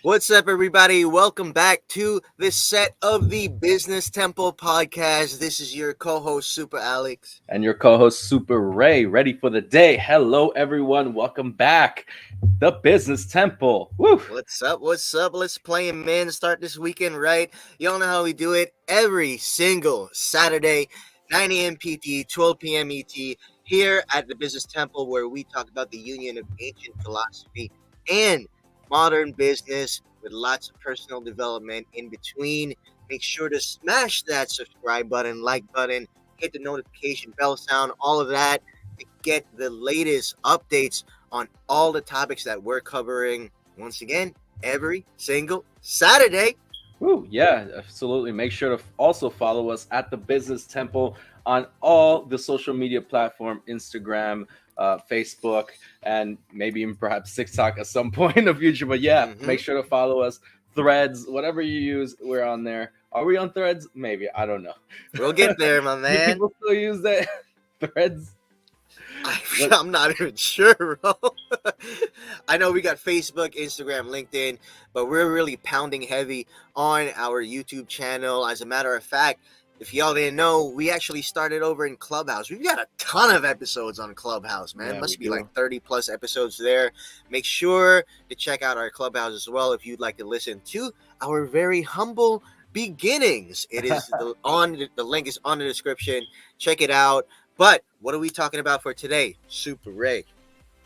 What's up, everybody? Welcome back to this set of the Business Temple podcast. This is your co host, Super Alex. And your co-host Super Ray, ready for the day. Hello, everyone. Welcome back. The Business Temple. Woo! What's up? What's up? Let's play 'em, man. Start this weekend right. Y'all know how we do it every single Saturday, 9 a.m. PT, 12 p.m. ET, here at the Business Temple, where we talk about the union of ancient philosophy and modern business with lots of personal development in between. Make sure to smash that subscribe button, like button, hit the notification bell sound, all of that to get the latest updates on all the topics that we're covering once again every single Saturday. Woo! Yeah, absolutely. Make sure to also follow us at the Business Temple on all the social media platform, Instagram, Facebook, and maybe even perhaps TikTok at some point in the future. But yeah, Mm-hmm. make sure to follow us. Threads, whatever you use, we're on there. Are we on Threads? Maybe. I don't know. We'll get there, my Do man. people still use that? Threads? What? I'm not even sure, bro. I know we got Facebook, Instagram, LinkedIn, but we're really pounding heavy on our YouTube channel. As a matter of fact, if y'all didn't know, we actually started over in Clubhouse. We've got a ton of episodes on Clubhouse, man. Yeah, we Must be like do. 30 plus episodes there. Make sure to check out our Clubhouse as well if you'd like to listen to our very humble beginnings. It is the link is on the description. Check it out. But what are we talking about for today, Super Ray?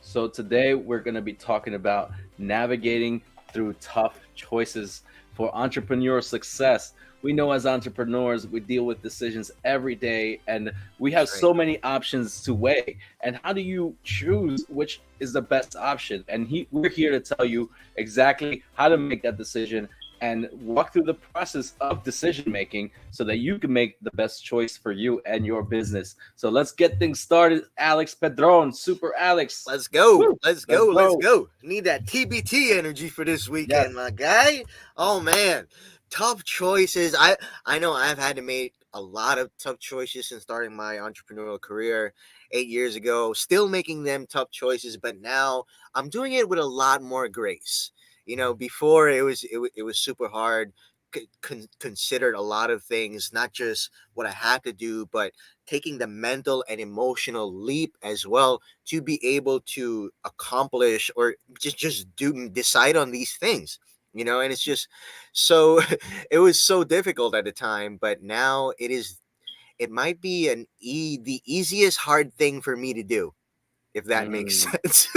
So today we're going to be talking about navigating through tough choices for entrepreneurial success. We know as entrepreneurs, we deal with decisions every day and we have That's right. so many options to weigh. And how do you choose which is the best option? And we're here to tell you exactly how to make that decision and walk through the process of decision making so that you can make the best choice for you and your business. So let's get things started. Alex Pedron, Super Alex. Let's go. Woo! Let's Let's go. Let's go. go. Need that TBT energy for this weekend, Yes. my guy. Oh man. Tough choices. I know I've had to make a lot of tough choices since starting my entrepreneurial career 8 years ago. Still making them tough choices, but now I'm doing it with a lot more grace. Before it was super hard. Considered a lot of things, not just what I had to do, but taking the mental and emotional leap as well to be able to accomplish or just do decide on these things. And it's just so it was so difficult at the time, but now it might be the easiest hard thing for me to do, if that makes Mm, sense.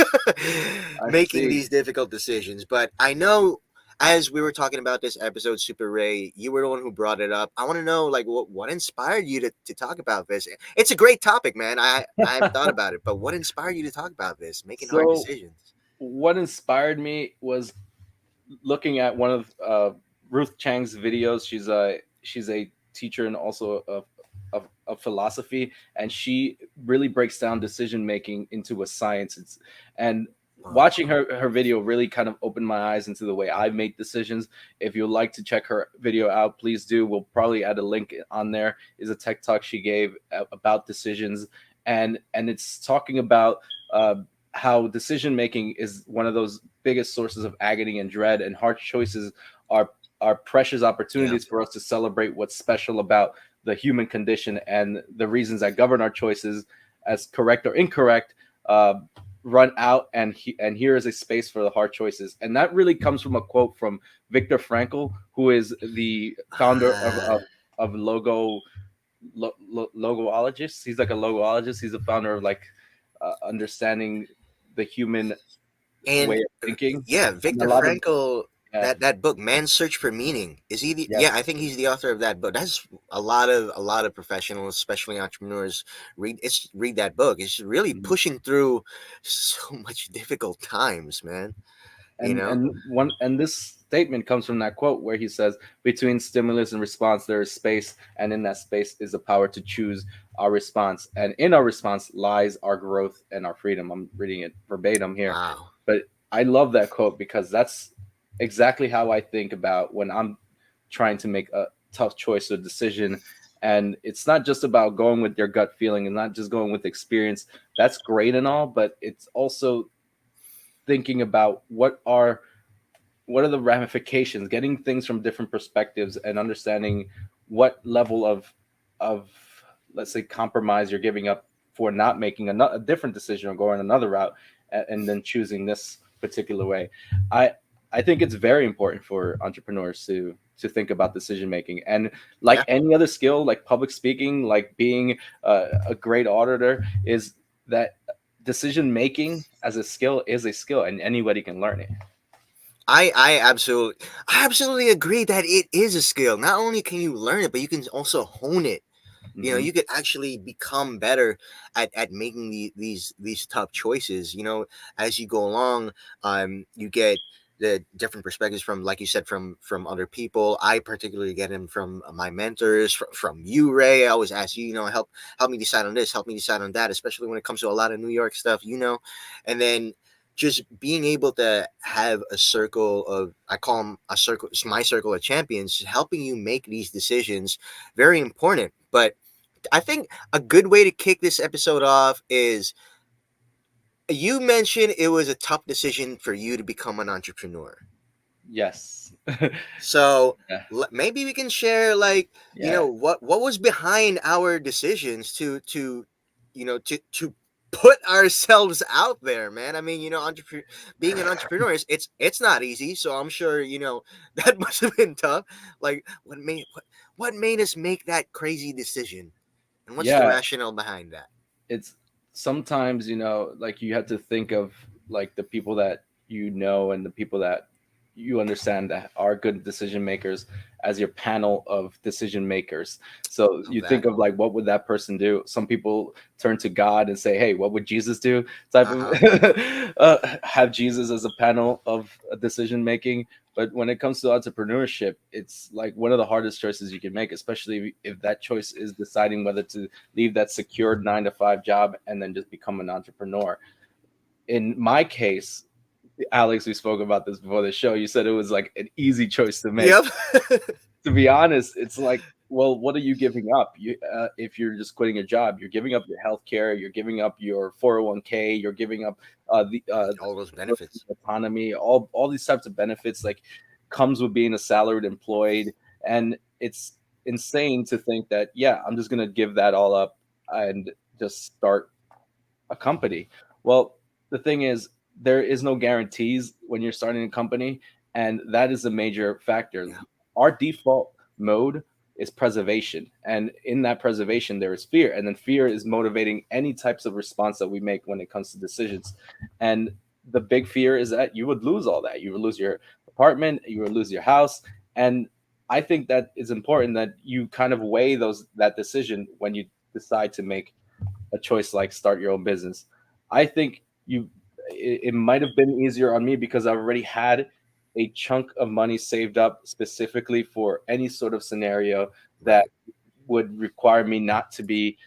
I Making see. these difficult decisions. But I know, as we were talking about this episode, Super Ray, you were the one who brought it up. I want to know, like, what inspired you to talk about this? It's a great topic, man. I haven't thought about it, but what inspired you to talk about this, making hard So, decisions? what inspired me was looking at one of Ruth Chang's videos. She's a teacher and also of philosophy, and she really breaks down decision making into a science. And Wow. watching her video really kind of opened my eyes into the way I make decisions. If you'd like to check her video out, please do. We'll probably add a link on there. Is a tech talk she gave about decisions, and it's talking about uh, how decision making is one of those biggest sources of agony and dread, and hard choices are precious Yeah. opportunities for us to celebrate what's special about the human condition and the reasons that govern our choices as correct or incorrect uh, run out, and here is a space for the hard choices. And that really comes from a quote from Viktor Frankl, who is the founder Ah, of logologist. He's like a logologist. He's the founder of like understanding the human way and of thinking, yeah, and a Viktor lot of Frankl. yeah, That book, Man's Search for Meaning, is he? Yeah, I yes, think he's the author of that book. That's a lot of professionals, especially entrepreneurs, read that book. It's really mhm. pushing through so much difficult times, man. You know? And this statement comes from that quote where he says, "Between stimulus and response, there is space, and in that space is the power to choose our response, and in our response lies our growth and our freedom." I'm reading it verbatim here, Wow. but I love that quote because that's exactly how I think about when I'm trying to make a tough choice or decision. And it's not just about going with your gut feeling and not just going with experience. That's great and all, but it's also thinking about what are what are the ramifications, getting things from different perspectives and understanding what level of let's say compromise you're giving up for not making a different decision or going another route, and then choosing this particular way. I i think it's very important for entrepreneurs to think about decision making, and like Yeah. any other skill, like public speaking, like being a great auditor, is that decision making as a skill is a skill and anybody can learn it. I absolutely agree that it is a skill. Not only can you learn it, but you can also hone it. You know, Hmm. you could actually become better at making these tough choices. You know, as you go along, you get the different perspectives from, like you said, from other people. I particularly get them from my mentors, from you, Ray. I always ask you, you know, help me decide on this, help me decide on that, especially when it comes to a lot of New York stuff, you know. And then just being able to have a circle of, I call them a circle, it's my circle of champions, helping you make these decisions, very important. But I think a good way to kick this episode off is, you mentioned it was a tough decision for you to become an entrepreneur. Yes. So Yeah. maybe we can share, like, you Yeah. know, what was behind our decisions to you know to put ourselves out there, man. I mean, you know, being an entrepreneur is, it's not easy. So I'm sure, you know, that must have been tough. Like, what made us make that crazy decision, and what's the Yeah, rationale behind that? it's sometimes, like you have to think of like the people that and the people that you understand that are good decision makers as your panel of decision makers. So Of you think that. of like, what would that person do? Some people turn to God and say, hey, what would Jesus do, type Uh of huh. have Jesus as a panel of decision making. But when it comes to entrepreneurship, it's like one of the hardest choices you can make, especially if that choice is deciding whether to leave that secured 9 to 5 job and then just become an entrepreneur. In my case, Alex, we spoke about this before the show. You said it was like an easy choice to make. Yep. To be honest, it's like, well, what are you giving up? If you're just quitting a job, you're giving up your health care, you're giving up your 401k, you're giving up the All those benefits. autonomy, all these types of benefits like comes with being a salaried employed, and it's insane to think that, yeah, I'm just gonna give that all up and just start a company. Well, the thing is, there is no guarantees when you're starting a company, and that is a major factor. Yeah. Our default mode is preservation, and in that preservation, there is fear, and then fear is motivating any types of response that we make when it comes to decisions. And the big fear is that you would lose all that. You would lose your apartment, you would lose your house, and I think that it's important that you kind of weigh that decision when you decide to make a choice like start your own business. I think it might have been easier on me because I already had a chunk of money saved up specifically for any sort of scenario that Right. would require me not to be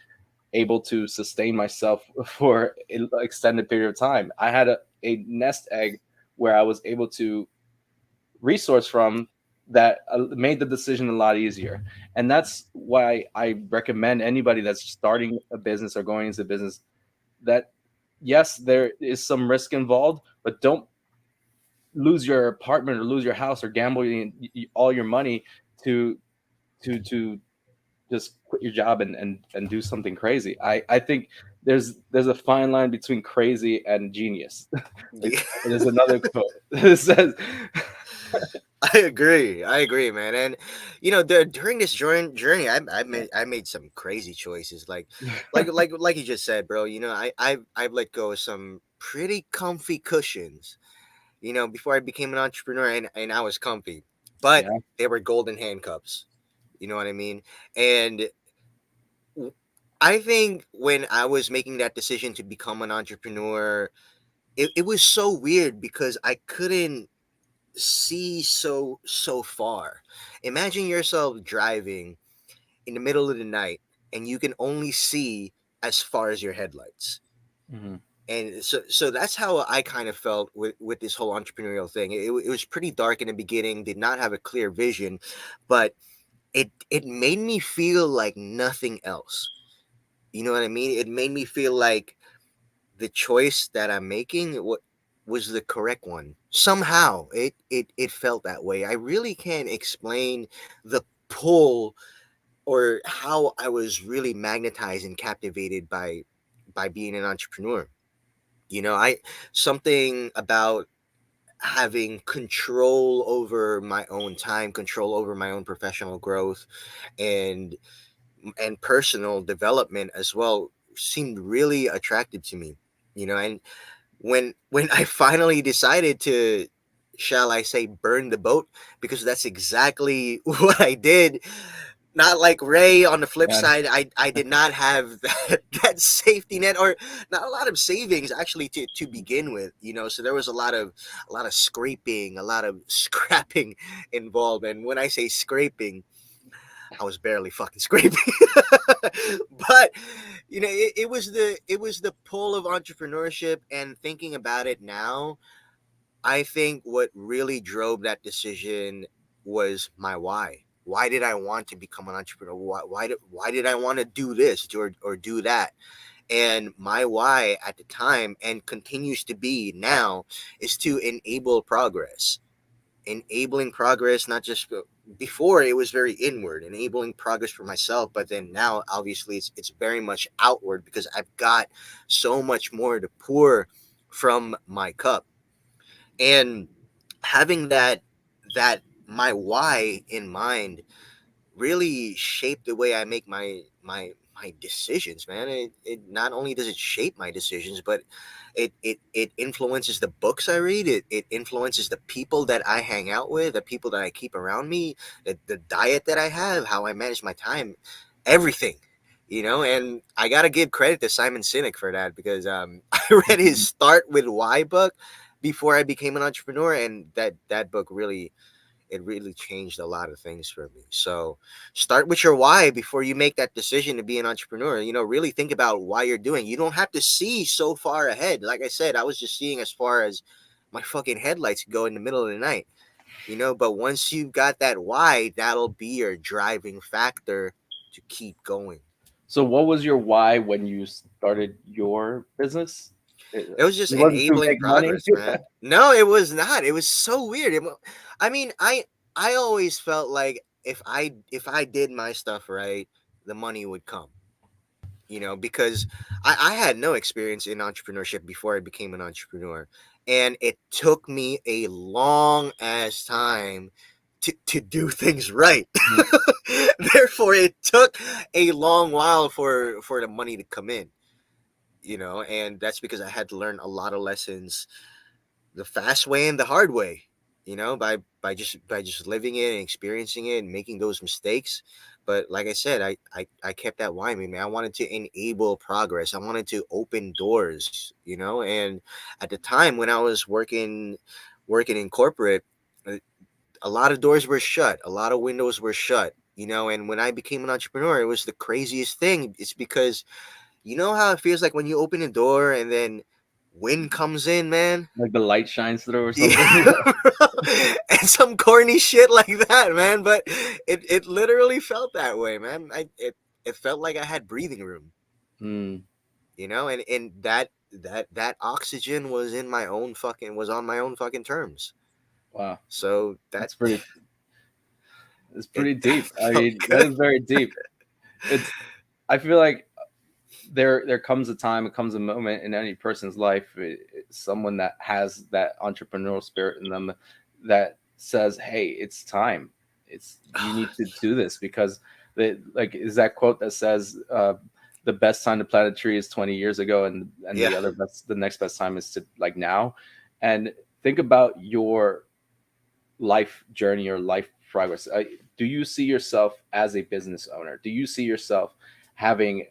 able to sustain myself for an extended period of time. I had a nest egg where I was able to resource from that made the decision a lot easier. And that's why I recommend anybody that's starting a business or going into business that, yes, there is some risk involved, but don't lose your apartment or lose your house or gamble all your money to to just quit your job and do something crazy. I think there's a fine line between crazy and genius. Yeah. There's another quote that says, I agree. I agree, man. And you know, during this journey, I made some crazy choices. Like you just said, bro. You know, I've let go of some pretty comfy cushions. You know, before I became an entrepreneur, and I was comfy, but yeah. they were golden handcuffs. You know what I mean? And w- I think when I was making that decision to become an entrepreneur, it was so weird because I couldn't see so far. Imagine yourself driving in the middle of the night and you can only see as far as your headlights. Mhm. And so that's how I kind of felt with this whole entrepreneurial thing. It was pretty dark in the beginning, did not have a clear vision, but it made me feel like nothing else. You know what I mean? It made me feel like the choice that I'm making, was the correct one. Somehow it felt that way. I really can't explain the pull or how I was really magnetized and captivated by being an entrepreneur. I something about having control over my own time, control over my own professional growth, and personal development as well seemed really attractive to me. And when I finally decided to, shall I say, burn the boat, because that's exactly what I did. Not like Ray on the flip Yeah. side, I did not have that safety net, or not a lot of savings actually to begin with. So there was a lot of scraping, a lot of scrapping involved. And when I say scraping, I was barely fucking scraping. But it was the pull of entrepreneurship, and thinking about it now, I think what really drove that decision was my why. Why did I want to become an entrepreneur? Why did I want to do this or do that? And my why at the time, and continues to be now, is to enable progress. Enabling progress, not just before it was very inward, enabling progress for myself, but then now obviously it's very much outward, because I've got so much more to pour from my cup. And having that my why in mind really shaped the way I make my decisions, man. It not only does it shape my decisions, but it influences the books I read. It influences the people that I hang out with, the people that I keep around me, the diet that I have, how I manage my time, everything. And I gotta give credit to Simon Sinek for that, because I read his Start with Why book before I became an entrepreneur, and that book really changed a lot of things for me. So start with your why before you make that decision to be an entrepreneur. Really think about why you're doing. You don't have to see so far ahead. Like I said, I was just seeing as far as my fucking headlights go in the middle of the night. But once you've got that why, that'll be your driving factor to keep going. So, what was your why when you started your business? It, It was just it wasn't to enabling make money. progress, man. No, it was not. It was so weird. I mean, I always felt like if I did my stuff right, the money would come. Because I had no experience in entrepreneurship before I became an entrepreneur, and it took me a long ass time to do things right. Mm. Therefore, it took a long while for the money to come in. And that's because I had to learn a lot of lessons the fast way and the hard way, by just living it and experiencing it and making those mistakes. But like I said, I kept that why in me, man. I wanted to enable progress. I wanted to open doors, and at the time when I was working in corporate, uh, a lot of doors were shut, a lot of windows were shut. And when I became an entrepreneur, it was the craziest thing. It's because how it feels like when you open a door and then wind comes in, man. Like the light shines through or Yeah, something. bro. And some corny shit like that, man. But it literally felt that way, man. It felt like I had breathing room, Mm, and that oxygen was on my own fucking terms. wow, So that that's pretty. It's it pretty deep. I felt mean, that good. is very deep. It's. I feel like there comes a time, it comes a moment in any person's life, someone that has that entrepreneurial spirit in them, that says, "Hey, it's time. It's you need to do this," because like is that quote that says, "The best time to plant a tree is 20 years ago, and Yeah. the next best time is to like now." And think about your life journey or life progress. Do you see yourself as a business owner? Do you see yourself having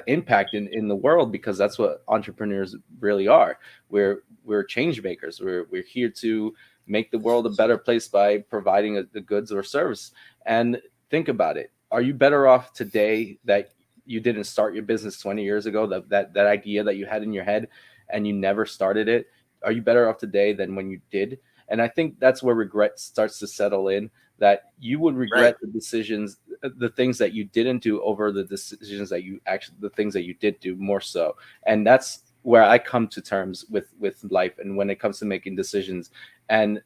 impact in the world, because that's what entrepreneurs really are. We're change makers. We're here to make the world a better place by providing the goods or service. And think about it. Are you better off today that you didn't start your business 20 years ago, that idea that you had in your head and you never started it? Are you better off today than when you did? And I think that's where regret starts to settle in, that you would Right. regret the decisions, the things that you didn't do over the decisions that you actually, the things that you did do more so. And that's where I come to terms with life and when it comes to making decisions. And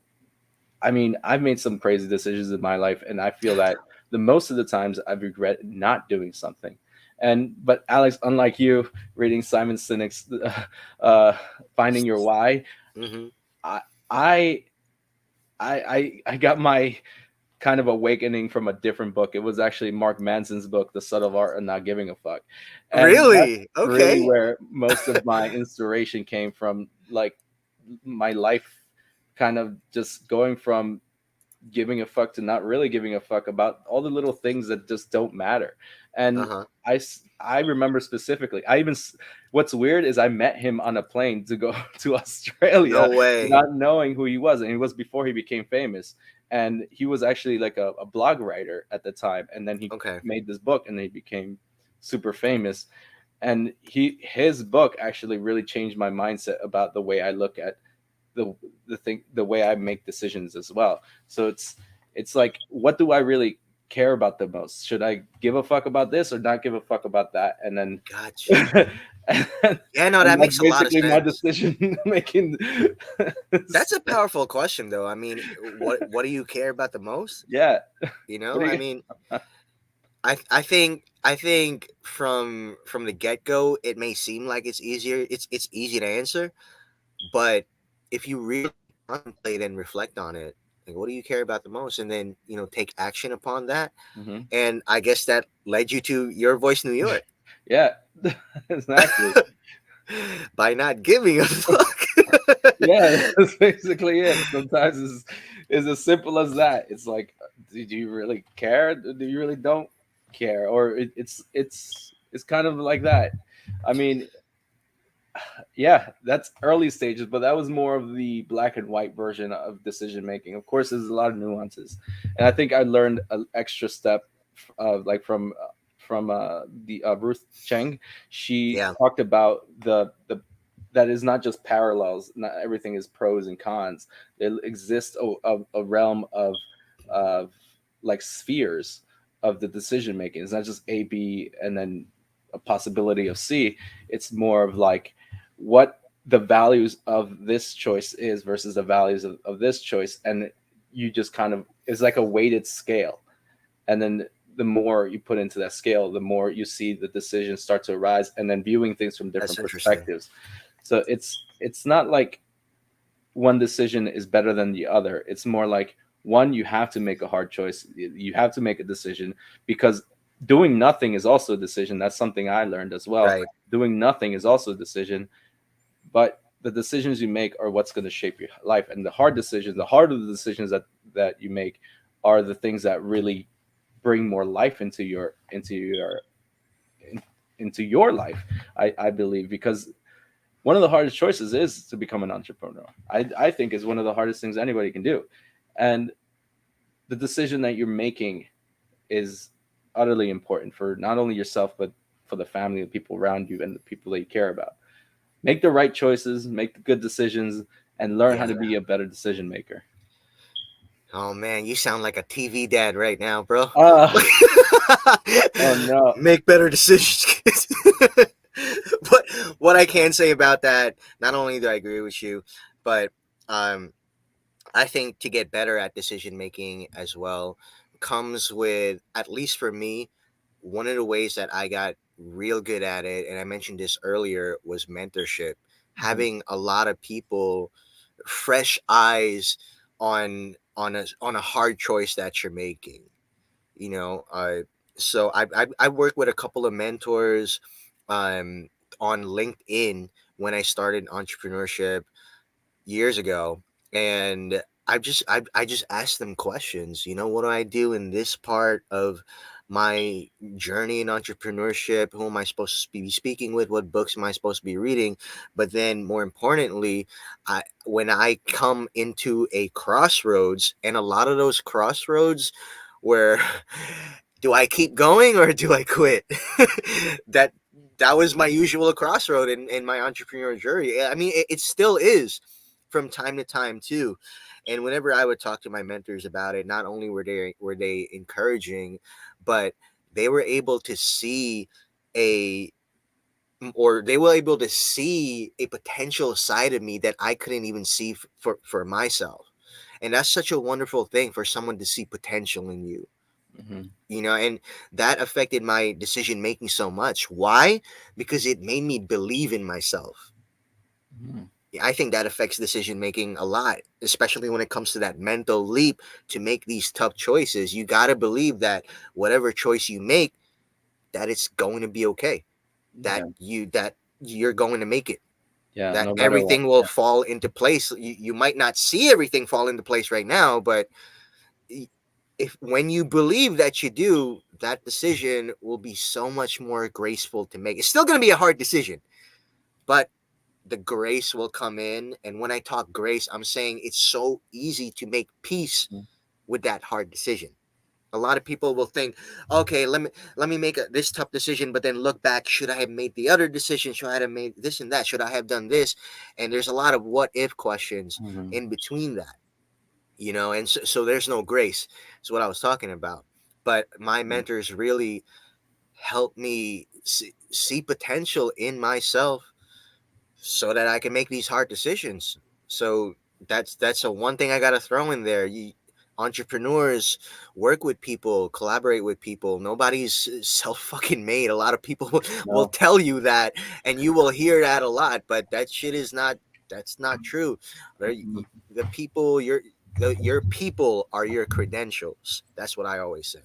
I mean, I've made some crazy decisions in my life, and I feel that the most of the times I've regret not doing something. And but Alex, unlike you, reading Simon Sinek's uh, "Finding Your Why," Hmm. I I I got my kind of awakening from a different book. It was actually Mark Manson's book, The Subtle Art of Not Giving a Fuck, and that's Really? really Okay. where most of my inspiration came from. Like my life, kind of just going from giving a fuck to not really giving a fuck about all the little things that just don't matter. Uh And huh. I remember specifically, what's weird is I met him on a plane to go to Australia, No way. not knowing who he was. And it was before he became famous. And he was actually like a blog writer at the time. And then he Okay. made this book and he became super famous. And his book actually really changed my mindset about the way I look at the the way I make decisions as well. So it's like, what do I really care about the most? Should I give a fuck about this or not give a fuck about that? And then Got you. and, Yeah, no, and that that's makes a lot of basically my sense. decision making. That's a powerful question, though. I mean, what do you care about the most? Yeah. You What know, do I you mean, I think from the get go, it may seem like it's easier. It's easy to answer, but if you really contemplate and reflect on it, like what do you care about the most, and then take action upon that, Mhm. and I guess that led you to Your Voice New York Yeah. Exactly. by not giving a fuck. Yeah, that's basically it. Sometimes it's as simple as that. It's like, do you really care? Do you really don't care? Or it's kind of like that. I mean, yeah, that's early stages, but that was more of the black and white version of decision making. Of course, there's a lot of nuances, and I think I learned an extra step, like from the Ruth Cheng. She Yeah, talked about the that is not just parallels. Not everything is pros and cons. There exists a realm of like spheres of the decision making. It's not just A, B, and then a possibility of C. It's more of like what the values of this choice is versus the values of this choice. And you just kind of, it's like a weighted scale. And then the more you put into that scale, the more you see the decisions start to arise, and then viewing things from that's different interesting. perspectives. So it's not like one decision is better than the other. It's more like, one, you have to make a hard choice. You have to make a decision, because doing nothing is also a decision. That's something I learned as well. Right. Doing nothing is also a decision, but the decisions you make are what's going to shape your life. And the hard decisions, the harder the decisions that you make, are the things that really bring more life into your life. I believe, because one of the hardest choices is to become an entrepreneur. I think is one of the hardest things anybody can do. And the decision that you're making is utterly important for not only yourself, but for the family, the people around you, and the people that you care about. Make the right choices, make the good decisions, and learn how Yeah. to be a better decision maker. Oh man, you sound like a TV dad right now, bro. Uh, oh no. Make better decisions. But what I can say about that, not only do I agree with you, but um, I think to get better at decision making as well comes with, at least for me, one of the ways that I got real good at it, and I mentioned this earlier, was mentorship. Mhm. Having a lot of people, fresh eyes on a hard choice that you're making. You know, so I worked with a couple of mentors um, on LinkedIn when I started entrepreneurship years ago, and I just asked them questions. What do I do in this part of my journey in entrepreneurship? Who am I supposed to be speaking with? What books am I supposed to be reading? But then, more importantly, when I come into a crossroads, and a lot of those crossroads where do I keep going or do I quit? that that was my usual crossroad in my entrepreneurial journey. I mean, it still is from time to time too. And whenever I would talk to my mentors about it, not only were they encouraging, but they were able to see a or they were able to see a potential side of me that I couldn't even see for myself. And that's such a wonderful thing for someone to see potential in you, Hmm. and that affected my decision making so much. Why? Because it made me believe in myself. Hmm. Yeah, I think that affects decision making a lot, especially when it comes to that mental leap to make these tough choices. You got to believe that whatever choice you make, that it's going to be okay, Yeah, that you're going to make it, yeah, that no matter what. everything will Yeah. fall into place. You might not see everything fall into place right now, but if when you believe that you do, that decision will be so much more graceful to make. It's still going to be a hard decision, but the grace will come in. And when I talk grace, I'm saying it's so easy to make peace Mhm. with that hard decision. A lot of people will think, okay, let me make this tough decision, but then look back. Should I have made the other decision? Should I have made this and that? Should I have done this? And there's a lot of what if questions Mhm. in between that, and so there's no grace. Is what I was talking about. But my Mhm. mentors really helped me see potential in myself so that I can make these hard decisions. So that's a one thing I got to throw in there. Entrepreneurs work with people, collaborate with people. Nobody's self fucking made. A lot of people will No. tell you that, and you will hear that a lot. But that shit is not. That's not true. Mhm. The people your people are your credentials. That's what I always say.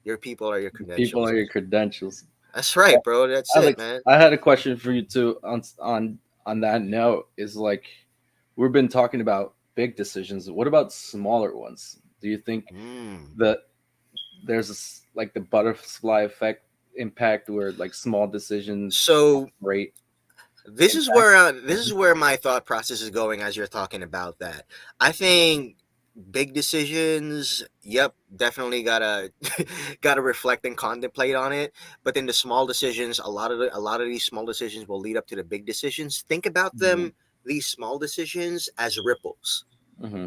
Your people are your People credentials. are your credentials. That's right, bro. That's it, Alex, man. I had a question for you too. On that note, is like we've been talking about big decisions. What about smaller ones? Do you think Mm. that there's like the butterfly effect impact where like small decisions have So great this is impact? where my thought process is going as you're talking about that. I think big decisions, yep, definitely gotta gotta reflect and contemplate on it. But then the small decisions, a lot of these small decisions will lead up to the big decisions. Think about Hmm. them, these small decisions, as ripples. Hmm.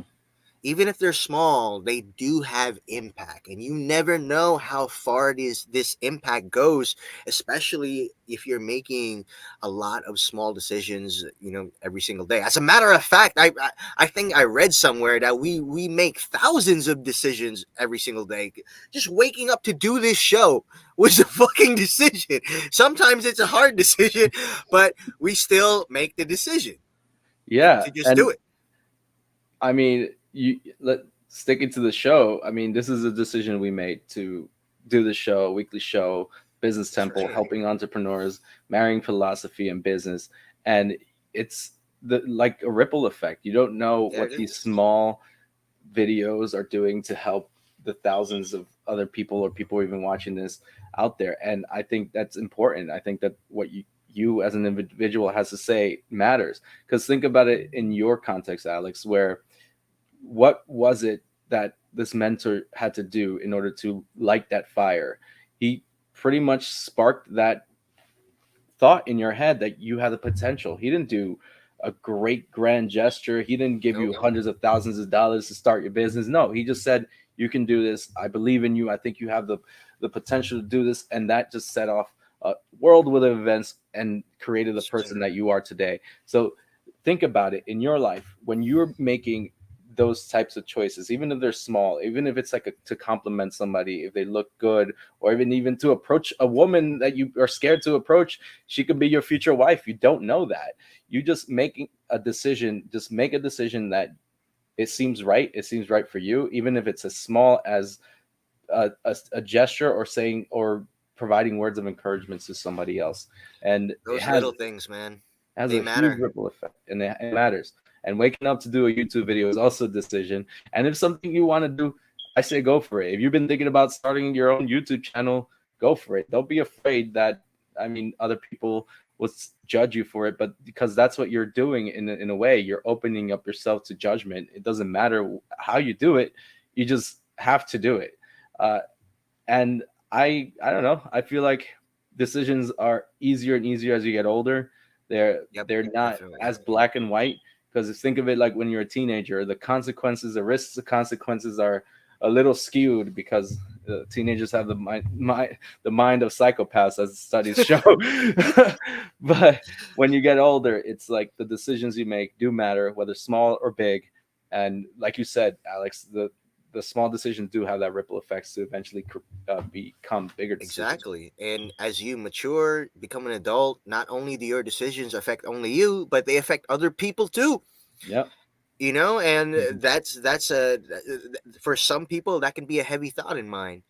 Even if they're small, they do have impact, and you never know how far this impact goes, especially if you're making a lot of small decisions, every single day. As a matter of fact, I think I read somewhere that we make thousands of decisions every single day. Just waking up to do this show was a fucking decision. Sometimes it's a hard decision, but we still make the decision Yeah, to just do and it. I mean, you let sticking to the show. I mean, this is a decision we made to do the show, weekly show, Business That's Temple, right. helping entrepreneurs, marrying philosophy and business, and it's the like a ripple effect. You don't know There what it these is. small videos are doing to help the thousands of other people or people even watching this out there. And I think that's important. I think that what you as an individual has to say matters, because think about it in your context, Alex, where what was it that this mentor had to do in order to light that fire? He pretty much sparked that thought in your head that you had the potential. He didn't do a great grand gesture. He didn't give Nope. you hundreds of thousands of dollars to start your business. No, he just said, "You can do this. I believe in you. I think you have the potential to do this." And that just set off a whirlwind of events and created the person that you are today. So think about it in your life when you're making those types of choices, even if they're small, even if it's like to compliment somebody if they look good, or even to approach a woman that you are scared to approach. She could be your future wife. You don't know that. You just making a decision. Just make a decision that it seems right. It seems right for you, even if it's as small as a gesture or saying or providing words of encouragement to somebody else. And it Those little things, man, has they a huge matter. ripple effect, and it matters. And waking up to do a YouTube video is also a decision. And if something you want to do, I say go for it. If you've been thinking about starting your own YouTube channel, go for it. Don't be afraid that, I mean, other people will judge you for it, but because that's what you're doing in a way, you're opening up yourself to judgment. It doesn't matter how you do it, you just have to do it. Uh, and I don't know. I feel like decisions are easier and easier as you get older. Yep, They're not definitely. as black and white, because think of it like when you're a teenager, the consequences, the risks, the consequences are a little skewed because teenagers have the mind of psychopaths, as studies show. But when you get older, it's like the decisions you make do matter, whether small or big. And like you said, Alex, the small decisions do have that ripple effects to eventually become bigger decisions. Exactly. And as you mature, become an adult, not only do your decisions affect only you, but they affect other people too. Yep. And Mhm. that's a for some people that can be a heavy thought in mind.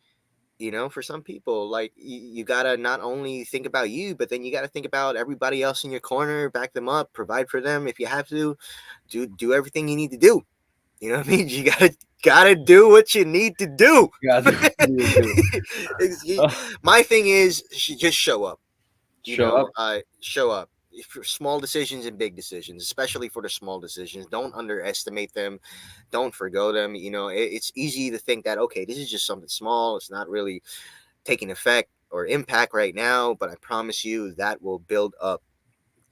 For some people, like you gotta not only think about you, but then you gotta think about everybody else in your corner, back them up, provide for them if you have to, do everything you need to do. You know what I mean? You gotta do what you need to do. Yeah, you do. It's- Oh, My thing is, just show up. show up. Show up for small decisions and big decisions, especially for the small decisions. Don't underestimate them. Don't forgo them. It's easy to think that, okay, this is just something small. It's not really taking effect or impact right now, but I promise you that will build up.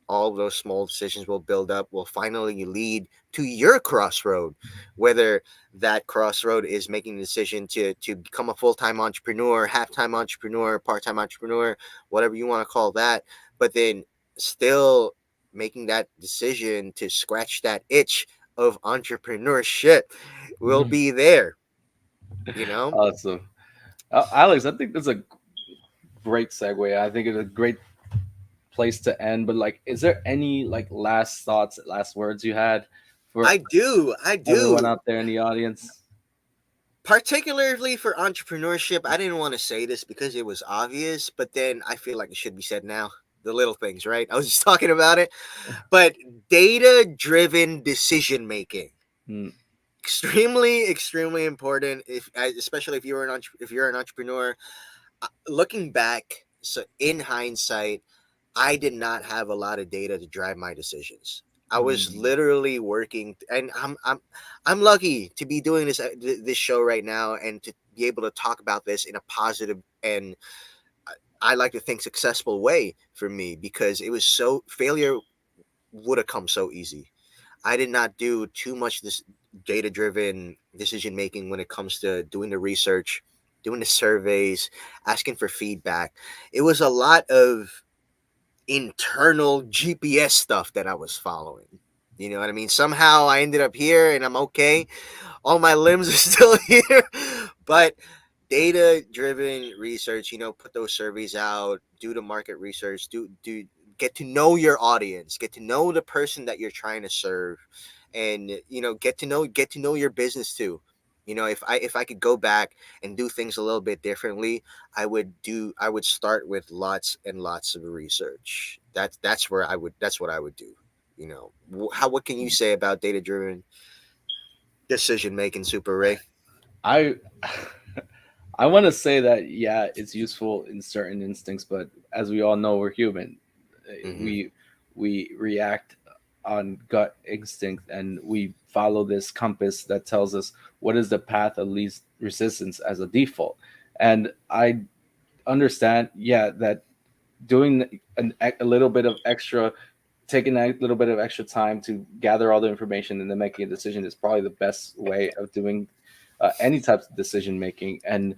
All of those small decisions will build up, will finally lead to your crossroad. Whether that crossroad is making the decision to become a full-time entrepreneur, half-time entrepreneur, part-time entrepreneur, whatever you want to call that, but then still making that decision to scratch that itch of entrepreneurship will be there, you know? Awesome. Alex, I think that's a great segue. I think it's a great place to end. But like, is there any like last thoughts, last words you had for I everyone do. out there in the audience? Particularly for entrepreneurship, I didn't want to say this because it was obvious, but then I feel like it should be said now. The little things, right? I was just talking about it, but data-driven decision making, Hmm. extremely, extremely important. Especially if you're an entrepreneur, looking back, so in hindsight, I did not have a lot of data to drive my decisions. I was Hmm. literally working, and I'm lucky to be doing this show right now and to be able to talk about this in a positive and I like to think successful way for me because it was so failure would have come so easy. I did not do too much this data driven decision making when it comes to doing the research, doing the surveys, asking for feedback. It was a lot of internal GPS stuff that I was following. You know what I mean? Somehow I ended up here and I'm okay. All my limbs are still here. But data driven research, put those surveys out, do the market research, do get to know your audience, get to know the person that you're trying to serve, and get to know your business too. If I could go back and do things a little bit differently, I would start with lots and lots of research. That's what I would do. What can you say about data driven decision making, Super Ray? I I want to say that yeah, it's useful in certain instincts, but as we all know, we're human. Mm-hmm. We react on gut instinct, and we follow this compass that tells us what is the path of least resistance as a default. And I understand, yeah, that doing a little bit of extra, taking a little bit of extra time to gather all the information and then making a decision is probably the best way of doing any types of decision making. And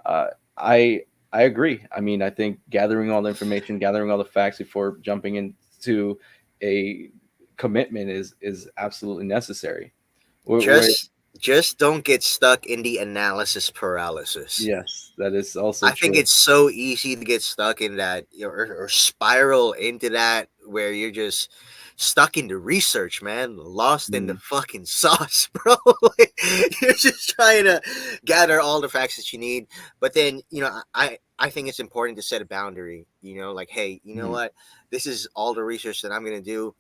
uh, I I agree. I mean, I think gathering all the information, gathering all the facts before jumping into a commitment is absolutely necessary. Where Just don't get stuck in the analysis paralysis. yes, that is also I think true. it's so easy to get stuck in that, or spiral into that where you're just stuck in the research, man, lost in the Mm, fucking sauce, bro. Like, you're just trying to gather all the facts that you need, but then I think it's important to set a boundary. Like, hey, you know mm. what? This is all the research that I'm gonna do,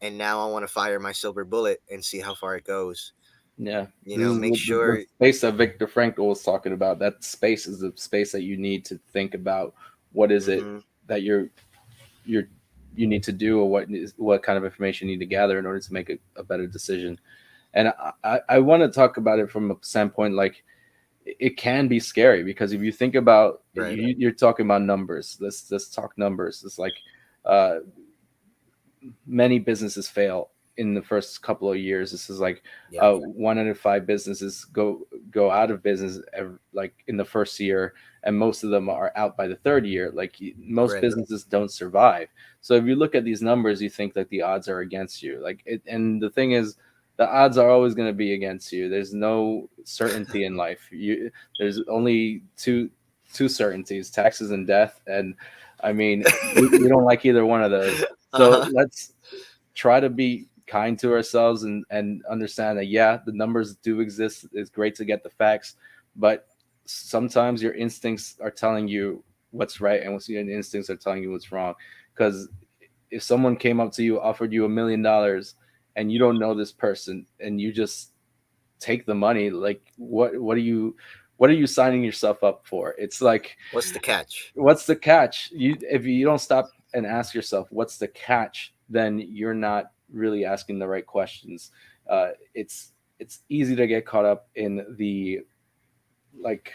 and now I want to fire my silver bullet and see how far it goes. Yeah, this is Make the sure. space that Viktor Frankl was talking about. That space is the space that you need to think about what is it Hmm. that you're you need to do, or what kind of information you need to gather in order to make a better decision. And I want to talk about it from a standpoint like it can be scary because if you think about Right. you're talking about numbers. Let's talk numbers. It's like uh, many businesses fail in the first couple of years. This is like Yep. 1 out of 5 businesses go out of business like in the first year, and most of them are out by the third year. Like most Right. businesses don't survive. So if you look at these numbers, you think that the odds are against you. Like it, and the thing is, the odds are always going to be against you. There's no certainty in life. There's only two certainties: taxes and death. And I mean, we don't like either one of those. So Uh-huh. let's try to be kind to ourselves and understand that, yeah, the numbers do exist. It's great to get the facts, but sometimes your instincts are telling you what's right, and your instincts are telling you what's wrong. Because if someone came up to you, offered you $1 million, and you don't know this person, and you just take the money, like what are you signing yourself up for? It's like, What's the catch? what's the catch? If you don't stop and ask yourself what's the catch, then you're not really asking the right questions. It's easy to get caught up in the, like,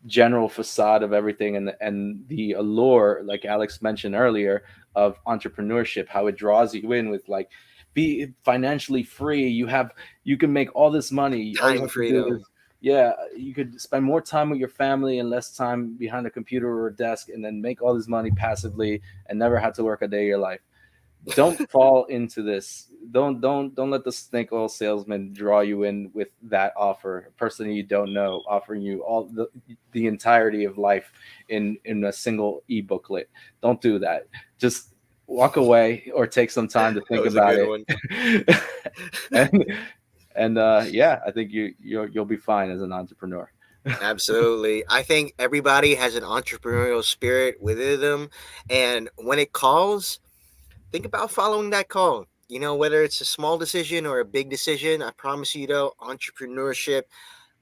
general facade of everything, and the allure, like Alex mentioned earlier, of entrepreneurship, how it draws you in with, like, be financially free. You can make all this money. All you Time have to do freedom. is, yeah, you could spend more time with your family and less time behind a computer or a desk, and then make all this money passively and never have to work a day of your life. Don't fall into this. Don't let the snake oil salesman draw you in with that offer. A person you don't know offering you all the entirety of life in a single e-booklet. Don't do that. Just walk away or take some time to That think was a about good it. one. and yeah, I think you'll be fine as an entrepreneur. Absolutely. I think everybody has an entrepreneurial spirit within them. And when it calls, think about following that call. You know, whether it's a small decision or a big decision, I promise you, though, entrepreneurship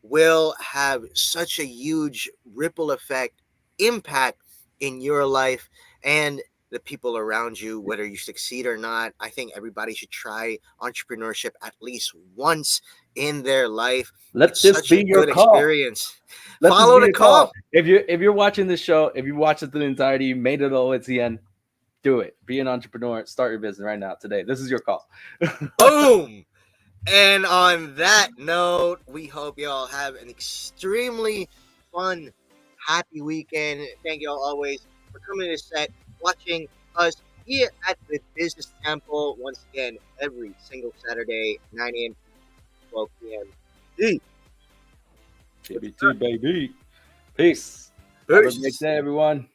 will have such a huge ripple effect, impact in your life and the people around you, whether you succeed or not. I think everybody should try entrepreneurship at least once in their life. Let It's this such a be your good call. experience. Let this Follow be the your call. call. If you're watching this show, if you watched it to the entirety, you made it all the way to the end, do it. Be an entrepreneur. Start your business right now, today. This is your call. Boom. And on that note, we hope y'all have an extremely fun, happy weekend. Thank y'all always for coming to set, watching us here at the Business Temple once again every single Saturday, 9 a.m. to 12 p.m. Peace. TBT, baby. Peace. Have a great Peace. day, everyone.